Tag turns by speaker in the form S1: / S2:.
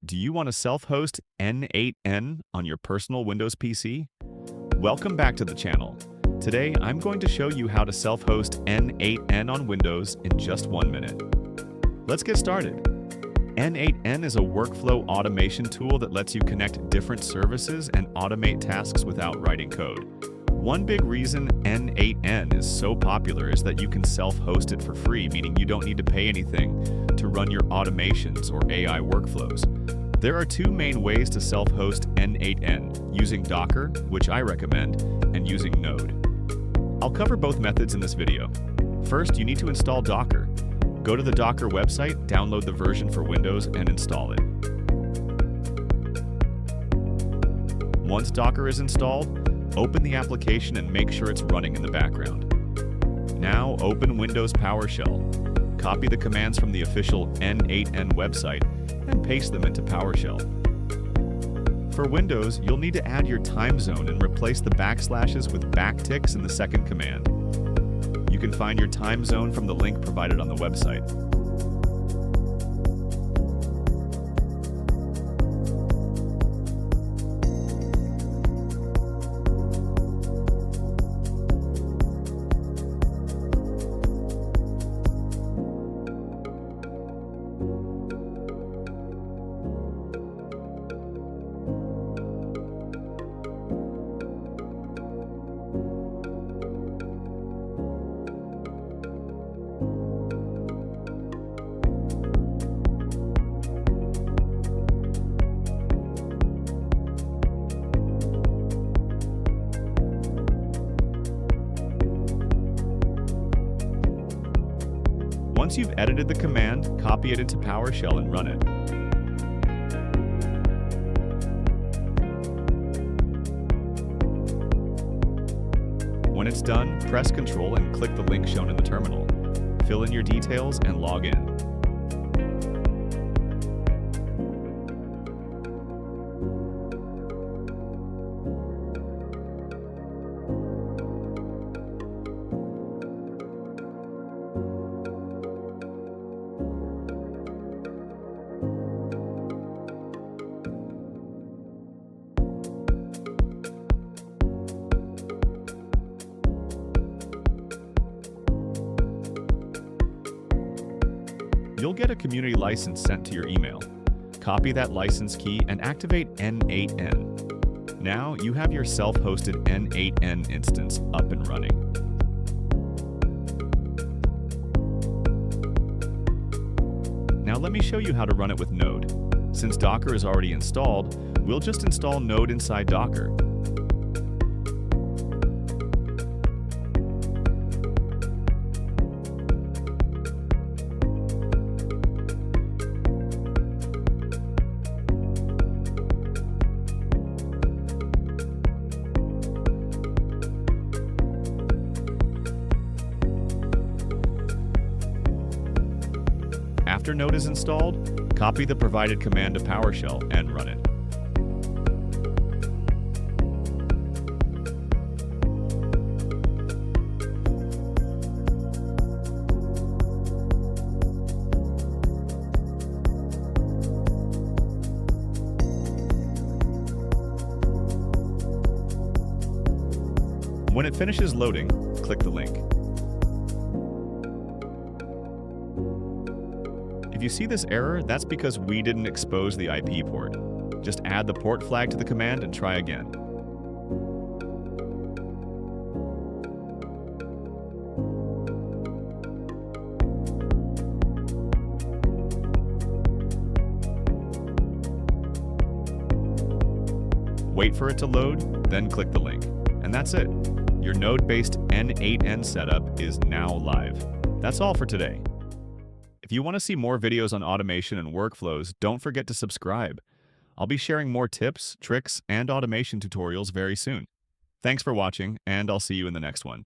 S1: Do you want to self-host N8N on your personal Windows PC? Welcome back to the channel. Today, I'm going to show you how to self-host N8N on Windows in just 1 minute. Let's get started. N8N is a workflow automation tool that lets you connect different services and automate tasks without writing code. One big reason N8N is so popular is that you can self-host it for free, meaning you don't need to pay anything to run your automations or AI workflows. There are two main ways to self-host N8N, using Docker, which I recommend, and using Node. I'll cover both methods in this video. First, you need to install Docker. Go to the Docker website, download the version for Windows, and install it. Once Docker is installed, open the application and make sure it's running in the background. Now open Windows PowerShell. Copy the commands from the official N8N website and paste them into PowerShell. For Windows, you'll need to add your time zone and replace the backslashes with backticks in the second command. You can find your time zone from the link provided on the website. Once you've edited the command, copy it into PowerShell and run it. When it's done, press Ctrl and click the link shown in the terminal. Fill in your details and log in. You'll get a community license sent to your email. Copy that license key and activate N8N. Now you have your self-hosted N8N instance up and running. Now let me show you how to run it with Node. Since Docker is already installed, we'll just install Node inside Docker. After Node is installed, copy the provided command to PowerShell and run it. When it finishes loading, click the link. If you see this error, that's because we didn't expose the IP port. Just add the port flag to the command and try again. Wait for it to load, then click the link. And that's it. Your Node-based N8N setup is now live. That's all for today. If you want to see more videos on automation and workflows, don't forget to subscribe. I'll be sharing more tips, tricks, and automation tutorials very soon. Thanks for watching, and I'll see you in the next one.